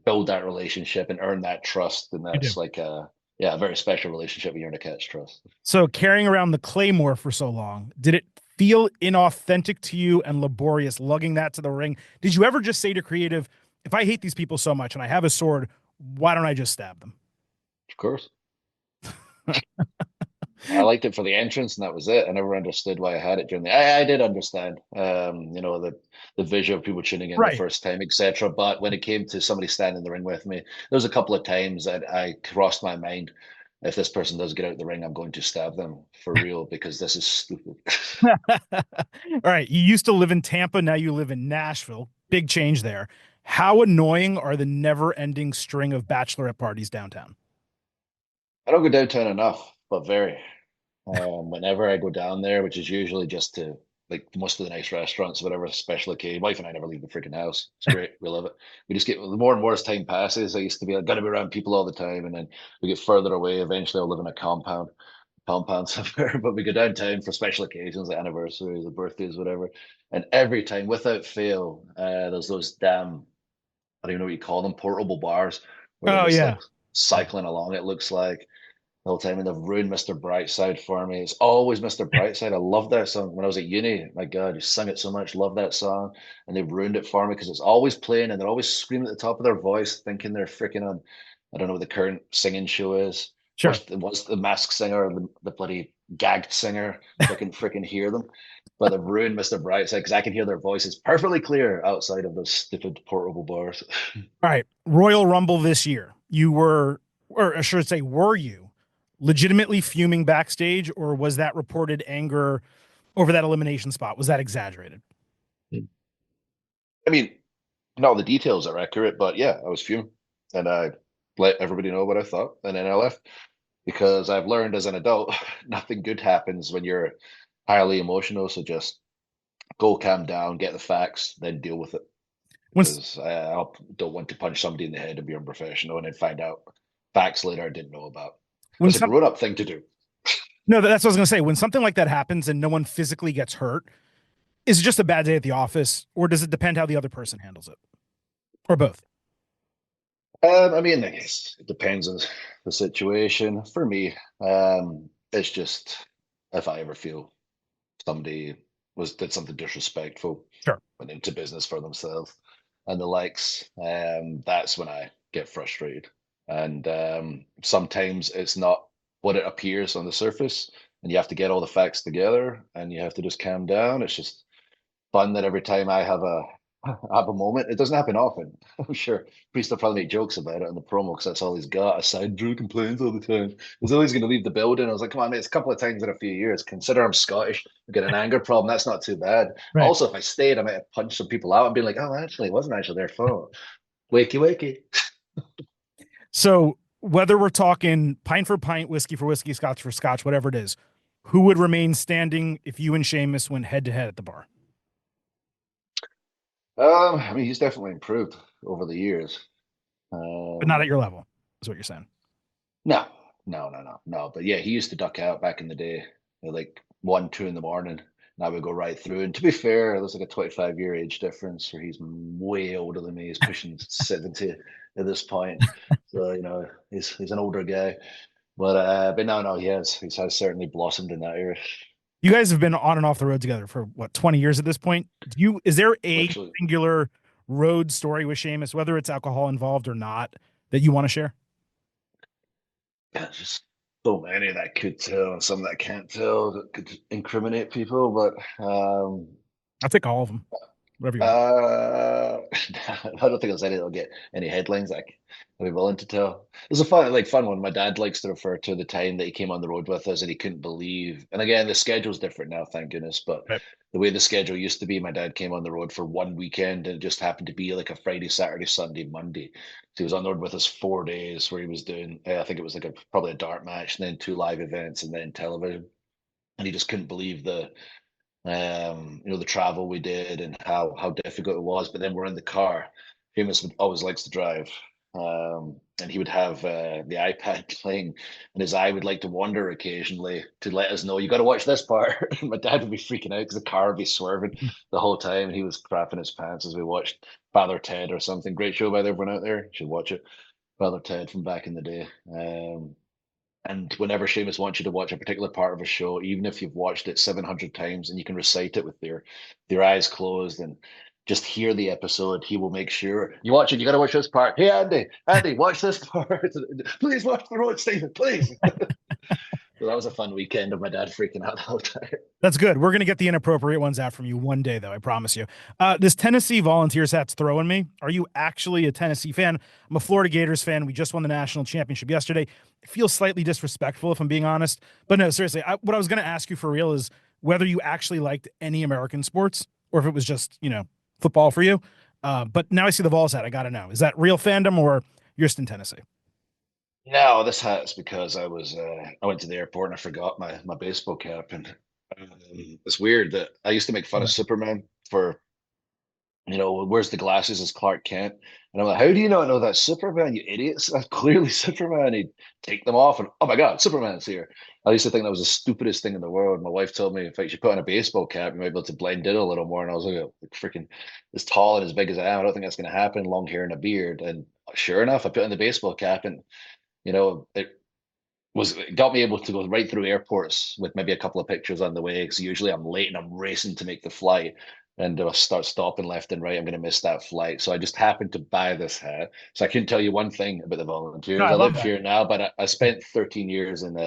build that relationship and earn that trust, and that's like a very special relationship when you're in a cat's trust. So carrying around the Claymore for so long, did it feel inauthentic to you and laborious lugging that to the ring? Did you ever just say to creative, if I hate these people so much and I have a sword, why don't I just stab them? Of course. liked it for the entrance, and that was it. I never understood why I had it during the. I did understand, the visual of people tuning in the Right. first time, etc. But when it came to somebody standing in the ring with me, there was a couple of times that I crossed my mind. If this person does get out the ring, I'm going to stab them for real because this is stupid. All right. You used to live in Tampa. Now you live in Nashville. Big change there. How annoying are the never ending string of bachelorette parties downtown? I don't go downtown enough, but very. Whenever I go down there, which is usually just to like most of the nice restaurants, whatever special occasion. Wife and I never leave the freaking house. It's great. We love it. We just get the more and more as time passes. I used to be like, gotta be around people all the time, and then we get further away. Eventually, I'll live in a compound somewhere. But we go downtown for special occasions like anniversaries or birthdays, whatever. And every time, without fail, there's those damn I don't even know what you call them, portable bars where they're Oh just yeah. like cycling along. It looks like the whole time, and they've ruined Mr. Brightside for me. It's always Mr. Brightside. I love that song. When I was at uni, my God, you sung it so much. Love that song, and they've ruined it for me because it's always playing, and they're always screaming at the top of their voice, thinking they're freaking on. I don't know what the current singing show is. Sure. What's the masked singer or the bloody gagged singer? So I can freaking hear them. But they've ruined Mr. Brightside because I can hear their voices perfectly clear outside of those stupid portable bars. All right. Royal Rumble this year. You were, or I should say, were you legitimately fuming backstage, or was that reported anger over that elimination spot? Was that exaggerated? I mean, not all the details are accurate, but yeah, I was fuming, and I let everybody know what I thought, and then I left because I've learned as an adult nothing good happens when you're highly emotional. So just go calm down, get the facts, then deal with it. When Because I don't want to punch somebody in the head and be unprofessional and then find out facts later I didn't know about. when It's a some grown up thing to do. no, that's what I was gonna say. When something like that happens and no one physically gets hurt, is it just a bad day at the office, or does it depend how the other person handles it, or both? I mean, I guess it depends on the situation. For me, it's just if I ever feel somebody did something disrespectful, Sure. went into business for themselves and the likes, that's when I get frustrated. And sometimes it's not what it appears on the surface, and you have to get all the facts together, and you have to just calm down. It's just fun that every time I have a moment, it doesn't happen often. I'm sure Priest will probably make jokes about it in the promo because that's all he's got. Aside, Drew complains all the time. He's always going to leave the building. I was like, come on, mate, it's a couple of times in a few years. Consider I'm Scottish. I get an anger problem. That's not too bad. Right. Also, if I stayed, I might have punched some people out and been like, oh, actually, it wasn't actually their fault. Wakey, wakey. So whether we're talking pint for pint, whiskey for whiskey, scotch for scotch, whatever it is, who would remain standing if you and Sheamus went head to head at the bar? I mean, he's definitely improved over the years. But not at your level, is what you're saying. No, no. But yeah, he used to duck out back in the day, at like 1, 2 in the morning. And I would go right through. And to be fair, there's like a 25-year age difference where he's way older than me. He's pushing 70 at this point. So, he's an older guy. But no, he has certainly blossomed in that era. You guys have been on and off the road together for what, 20 years at this point? Is there a Literally. singular road story with Sheamus, whether it's alcohol involved or not, that you want to share? Yeah, just so many that I could tell and some that I can't tell that could incriminate people. But I'll take all of them. Whatever you want. I don't think there's any that'll get any headlines I'll be willing to tell. There's a fun one. My dad likes to refer to the time that he came on the road with us and he couldn't believe. And again, the schedule's different now, thank goodness. But Right. the way the schedule used to be, my dad came on the road for one weekend and it just happened to be like a Friday, Saturday, Sunday, Monday. So he was on the road with us 4 days where he was doing, I think it was like probably a dart match and then 2 live events and then television. And he just couldn't believe the travel we did and how difficult it was. But then we're in the car. Seamus always likes to drive, and he would have the iPad playing, and his eye would like to wander occasionally to let us know you got to watch this part. My dad would be freaking out because the car would be swerving the whole time, and he was crapping his pants as we watched Father Ted or something. Great show by everyone out there. You should watch it. Father Ted from back in the day. And whenever Seamus wants you to watch a particular part of a show, even if you've watched it 700 times and you can recite it with your eyes closed and just hear the episode, he will make sure you watch it. You got to watch this part. Hey, Andy, watch this part. Please watch the road, Stephen, please. So that was a fun weekend of my dad freaking out the whole time. That's good. We're going to get the inappropriate ones out from you one day, though. I promise you. This Tennessee Volunteers hat's throwing me. Are you actually a Tennessee fan? I'm a Florida Gators fan. We just won the national championship yesterday. It feels slightly disrespectful, if I'm being honest. But no, seriously, what I was going to ask you for real is whether you actually liked any American sports or if it was just, football for you. But now I see the Vols hat. I got to know. Is that real fandom or you're just in Tennessee? No, this hat's because I went to the airport and I forgot my baseball cap, and it's weird that I used to make fun of Superman for, where's the glasses as Clark Kent, and I'm like, how do you not know that's Superman, you idiots? That's clearly Superman. He'd take them off, and oh my God, Superman's here. I used to think that was the stupidest thing in the world. My wife told me, in fact, you put on a baseball cap, you might be able to blend in a little more, and I was like freaking as tall and as big as I am, I don't think that's going to happen. Long hair and a beard, and sure enough, I put on the baseball cap, and it got me able to go right through airports with maybe a couple of pictures on the way, because usually I'm late and I'm racing to make the flight, and I'll start stopping left and right. I'm going to miss that flight. So I just happened to buy this hat. So I can tell you one thing about the Volunteers. No, I I love live that. here now, but I spent 13 years in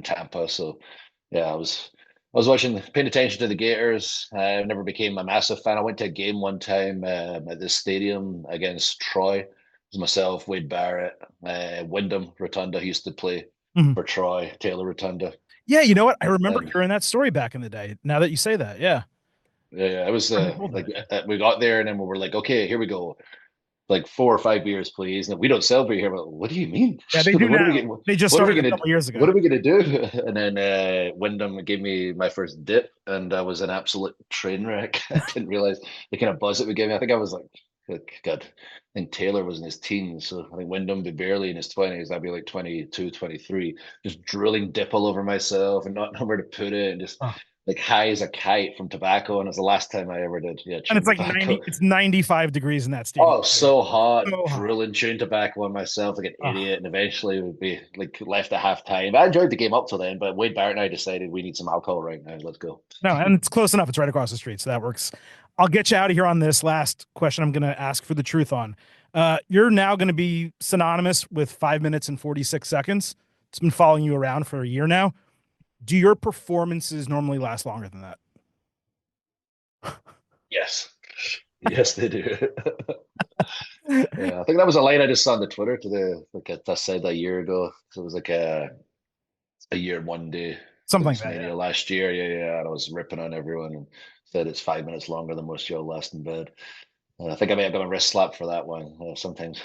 Tampa. So yeah, I was paying attention to the Gators. I never became a massive fan. I went to a game one time at this stadium against Troy. It was myself, Wade Barrett, Wyndham Rotunda, who used to play Mhm. for Troy, Taylor Rotunda. Yeah, you know what? I remember And hearing that story back in the day. Now that you say that, yeah. yeah, it was I remember like that, we got there and then we were like, okay, here we go. Like 4 or 5 beers, please. And we don't celebrate here. But what do you mean? yeah, they do What are we now. getting? They just What are we started a gonna? couple years ago. What are we gonna do? And then Wyndham gave me my first dip, and I was an absolute train wreck. I didn't realize the kind of buzz it would give me. I think I was like God. I think Taylor was in his teens, so I think Wyndham would be barely in his 20s. I'd be like 22, 23, just drilling dip all over myself and not knowing where to put it, and just Oh. like high as a kite from tobacco. And it was the last time I ever did, yeah, And chew it's like tobacco. 90, it's 95 degrees in that stadium. Oh, so hot, So hot. drilling chewing tobacco on myself like an Oh. idiot, and eventually would be like left at half time. I enjoyed the game up till then, but Wade Barrett and I decided we need some alcohol right now. Let's go. No, and it's close enough. It's right across the street, so that works. I'll get you out of here on this last question I'm going to ask for the truth on. You're now going to be synonymous with 5 minutes and 46 seconds. It's been following you around for a year now. Do your performances normally last longer than that? Yes, yes, they do. Yeah, I think that was a line I just saw on the Twitter today. Like I said a year ago. So it was like a year one day Something like since that. Mania Yeah. last year. Yeah. And I was ripping on everyone and said it's 5 minutes longer than most y'all last in bed. I think I may have got a wrist slap for that one. Sometimes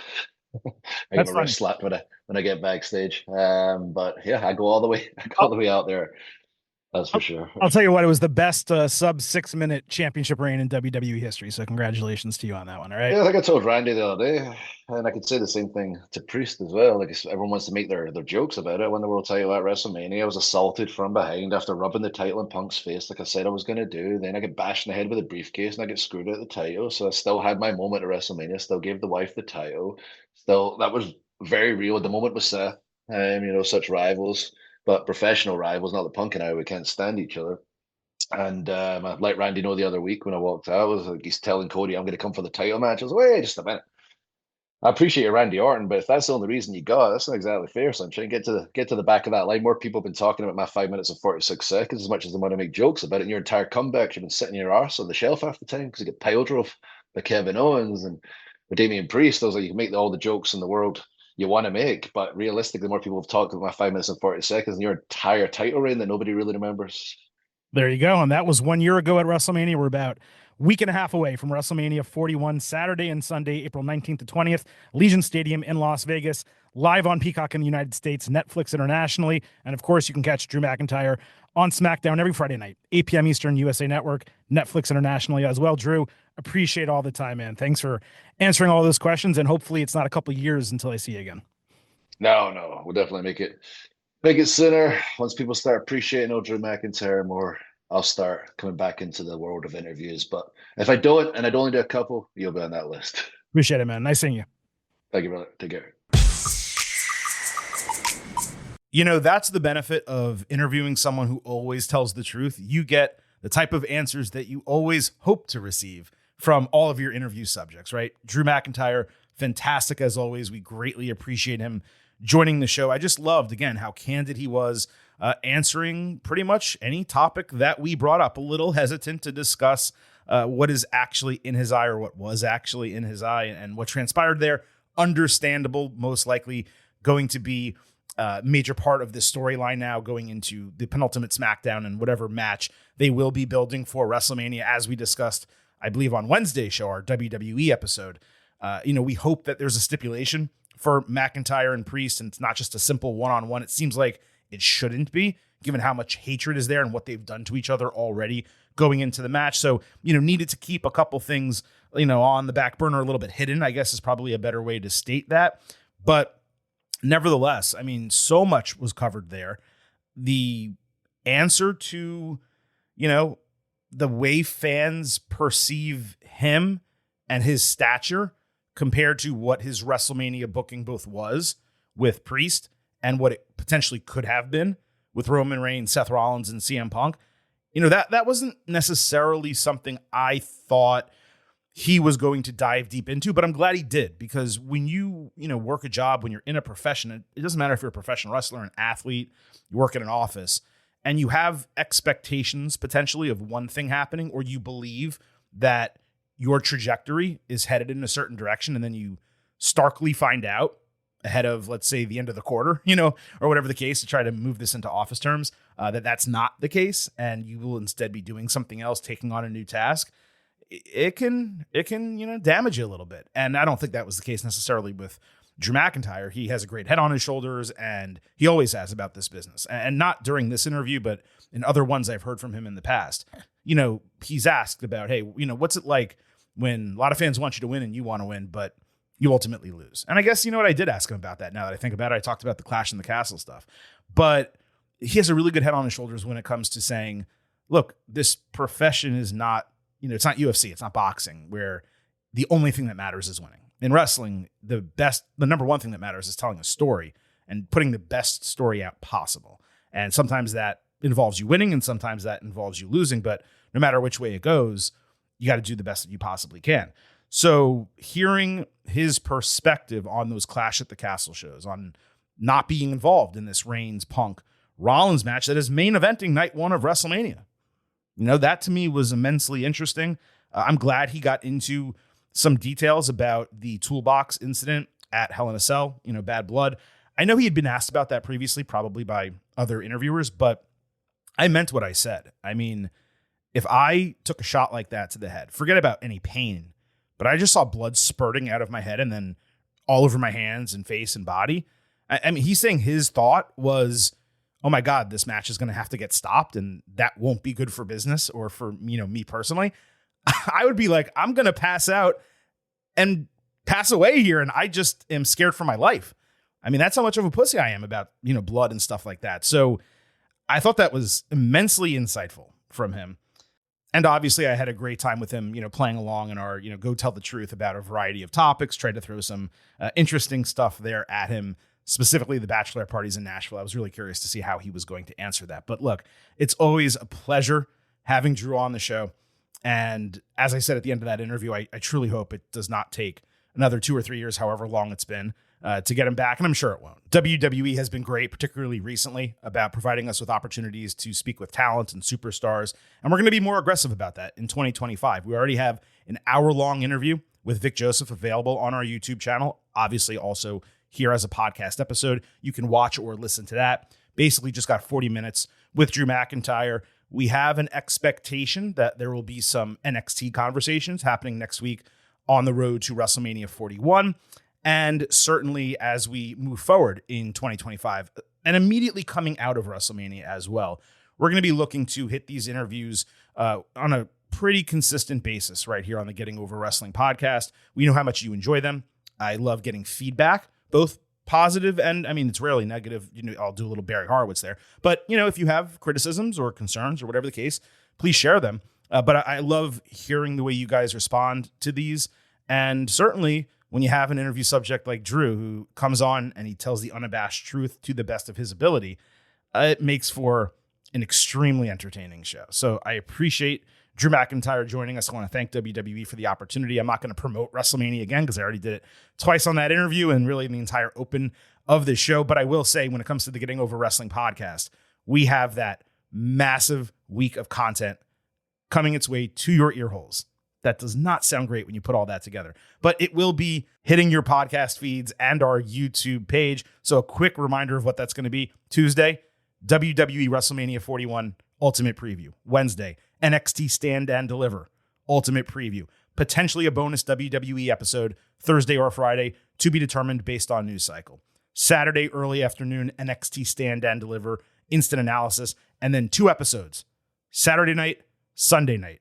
I give That's a funny. wrist slap when I get backstage. But yeah, I go all the way. I go all the way out there. That's for sure. I'll tell you what, it was the best sub 6 minute championship reign in WWE history. So congratulations to you on that one. All right. Yeah, I think I told Randy the other day, and I could say the same thing to Priest as well. Like everyone wants to make their jokes about it. I won the world title at WrestleMania. I was assaulted from behind after rubbing the title in Punk's face, like I said I was going to do. Then I get bashed in the head with a briefcase, and I get screwed out of the title. So I still had my moment at WrestleMania. Still gave the wife the title. Still, that was very real. The moment with Seth, such rivals, but professional rivals. Not that Punk and I, we can't stand each other. And I let Randy know the other week when I walked out. I was like, he's telling Cody, I'm going to come for the title match. I was like, wait just a minute. I appreciate you, Randy Orton, but if that's the only reason you got, that's not exactly fair, sunshine. Get to the back of that line. More people have been talking about my 5 minutes and 46 seconds as much as they want to make jokes about it. And your entire comeback, you've been sitting your arse on the shelf half the time because you get pile drove by Kevin Owens and with Damian Priest. I was like, you can make all the jokes in the world you want to make, but realistically, more people have talked about my 5 minutes and 40 seconds and your entire title reign that nobody really remembers. There you go. And that was 1 year ago at WrestleMania. We're about a week and a half away from WrestleMania 41, Saturday and Sunday, April 19th to 20th, Legion Stadium in Las Vegas, live on Peacock in the United States, Netflix internationally. And of course, you can catch Drew McIntyre on SmackDown every Friday night, 8 p.m. Eastern, USA Network, Netflix internationally as well. Drew, appreciate all the time, man. Thanks for answering all those questions. And hopefully it's not a couple years until I see you again. No, we'll definitely make it sooner. Once people start appreciating old Drew McIntyre more, I'll start coming back into the world of interviews. But if I don't, and I'd only do a couple, you'll be on that list. Appreciate it, man. Nice seeing you. Thank you, brother. Take care. That's the benefit of interviewing someone who always tells the truth. You get the type of answers that you always hope to receive from all of your interview subjects, right? Drew McIntyre, fantastic as always. We greatly appreciate him joining the show. I just loved, again, how candid he was, answering pretty much any topic that we brought up. A little hesitant to discuss what is actually in his eye or what was actually in his eye and what transpired there. Understandable, most likely going to be a major part of this storyline now going into the penultimate SmackDown and whatever match they will be building for WrestleMania, as we discussed, I believe, on Wednesday's show, our WWE episode. We hope that there's a stipulation for McIntyre and Priest, and it's not just a simple one-on-one. It seems like it shouldn't be, given how much hatred is there and what they've done to each other already going into the match. So, needed to keep a couple things, on the back burner, a little bit hidden, I guess is probably a better way to state that. But nevertheless, so much was covered there. The answer to, the way fans perceive him and his stature compared to what his WrestleMania booking both was with Priest and what it potentially could have been with Roman Reigns, Seth Rollins, and CM Punk. That wasn't necessarily something I thought he was going to dive deep into, but I'm glad he did, because when you work a job, when you're in a profession, it doesn't matter if you're a professional wrestler, an athlete, you work in an office, and you have expectations potentially of one thing happening, or you believe that your trajectory is headed in a certain direction, and then you starkly find out ahead of, let's say, the end of the quarter, or whatever the case, to try to move this into office terms, that's not the case, and you will instead be doing something else, taking on a new task. It can damage you a little bit. And I don't think that was the case necessarily with Drew McIntyre. He has a great head on his shoulders, and he always has about this business. And not during this interview, but in other ones I've heard from him in the past. He's asked about, hey, what's it like when a lot of fans want you to win and you want to win, but you ultimately lose? And I guess, what, I did ask him about that now that I think about it. I talked about the Clash in the Castle stuff. But he has a really good head on his shoulders when it comes to saying, look, this profession is not, it's not UFC, it's not boxing, where the only thing that matters is winning. In wrestling, the number one thing that matters is telling a story and putting the best story out possible. And sometimes that involves you winning, and sometimes that involves you losing. But no matter which way it goes, you got to do the best that you possibly can. So hearing his perspective on those Clash at the Castle shows, on not being involved in this Reigns Punk Rollins match that is main eventing night one of WrestleMania, that to me was immensely interesting. I'm glad he got into some details about the toolbox incident at Hell in a Cell, Bad Blood. I know he had been asked about that previously, probably by other interviewers, but I meant what I said. If I took a shot like that to the head, forget about any pain, but I just saw blood spurting out of my head and then all over my hands and face and body. He's saying his thought was, oh my God, this match is going to have to get stopped, and that won't be good for business or for, me personally. I would be like, I'm going to pass out and pass away here, and I just am scared for my life. That's how much of a pussy I am about, blood and stuff like that. So I thought that was immensely insightful from him. And obviously I had a great time with him, playing along in our, Go Tell the Truth about a variety of topics, tried to throw some interesting stuff there at him, specifically the bachelor parties in Nashville. I was really curious to see how he was going to answer that. But look, it's always a pleasure having Drew on the show. And as I said at the end of that interview, I truly hope it does not take another 2 or 3 years, however long it's been, to get him back. And I'm sure it won't. WWE has been great, particularly recently, about providing us with opportunities to speak with talent and superstars. And we're going to be more aggressive about that in 2025. We already have an hour-long interview with Vic Joseph available on our YouTube channel. Obviously, also here as a podcast episode. You can watch or listen to that. Basically, just got 40 minutes with Drew McIntyre. We have an expectation that there will be some NXT conversations happening next week on the road to WrestleMania 41. And certainly as we move forward in 2025 and immediately coming out of WrestleMania as well, we're going to be looking to hit these interviews on a pretty consistent basis right here on the Getting Over Wrestling podcast. We know how much you enjoy them. I love getting feedback, both positive and, it's rarely negative. I'll do a little Barry Horowitz there. But, if you have criticisms or concerns or whatever the case, please share them. But I love hearing the way you guys respond to these. And certainly when you have an interview subject like Drew, who comes on and he tells the unabashed truth to the best of his ability, it makes for an extremely entertaining show. So I appreciate Drew McIntyre joining us. I want to thank WWE for the opportunity. I'm not going to promote WrestleMania again because I already did it twice on that interview and really the entire open of this show. But I will say, when it comes to the Getting Over Wrestling podcast, we have that massive week of content coming its way to your ear holes. That does not sound great when you put all that together, but it will be hitting your podcast feeds and our YouTube page. So a quick reminder of what that's going to be. Tuesday, WWE WrestleMania 41 Ultimate Preview. Wednesday, NXT Stand and Deliver Ultimate Preview. Potentially a bonus WWE episode Thursday or Friday, to be determined based on news cycle. Saturday, early afternoon, NXT Stand and Deliver Instant Analysis. And then 2 episodes, Saturday night, Sunday night.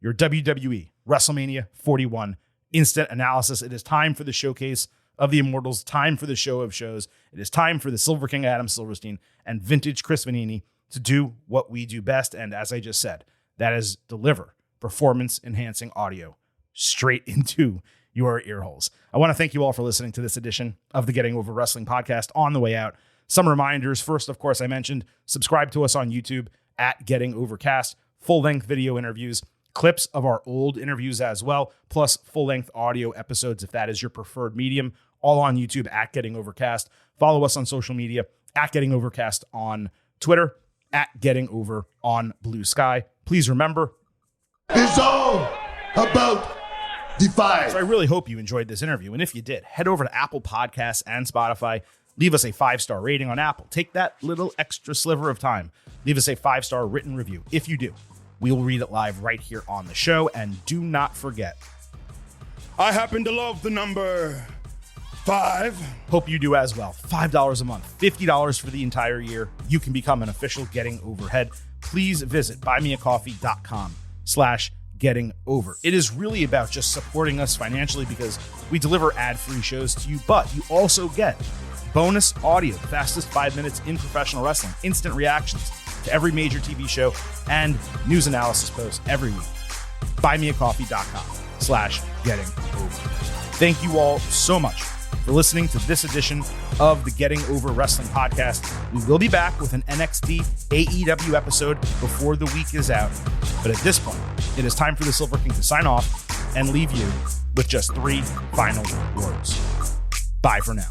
Your WWE WrestleMania 41 Instant Analysis. It is time for the showcase of the Immortals, time for the show of shows. It is time for the Silver King Adam Silverstein and Vintage Chris Vanini to do what we do best. And as I just said, that is deliver performance-enhancing audio straight into your ear holes. I want to thank you all for listening to this edition of the Getting Over Wrestling podcast. On the way out, some reminders. First, of course, I mentioned subscribe to us on YouTube at Getting Overcast. Full-length video interviews, clips of our old interviews as well, plus full-length audio episodes if that is your preferred medium, all on YouTube at Getting Overcast. Follow us on social media at Getting Overcast on Twitter, at Getting Over on Blue Sky. Please remember, it's all about Defy. So I really hope you enjoyed this interview, and if you did, head over to Apple Podcasts and Spotify. Leave us a 5-star rating on Apple. Take that little extra sliver of time. Leave us a 5-star written review. If you do, we will read it live right here on the show. And do not forget, I happen to love the number 5. Hope you do as well. $5 a month, $50 for the entire year. You can become an official Getting Overhead. Please visit buymeacoffee.com/Getting Over. It is really about just supporting us financially because we deliver ad-free shows to you, but you also get bonus audio, the fastest 5 minutes in professional wrestling, instant reactions to every major TV show, and news analysis posts every week. buymeacoffee.com/Getting Over. Thank you all so much for listening to this edition of the Getting Over Wrestling podcast. We will be back with an NXT AEW episode before the week is out. But at this point, it is time for the Silver King to sign off and leave you with just 3 final words. Bye for now.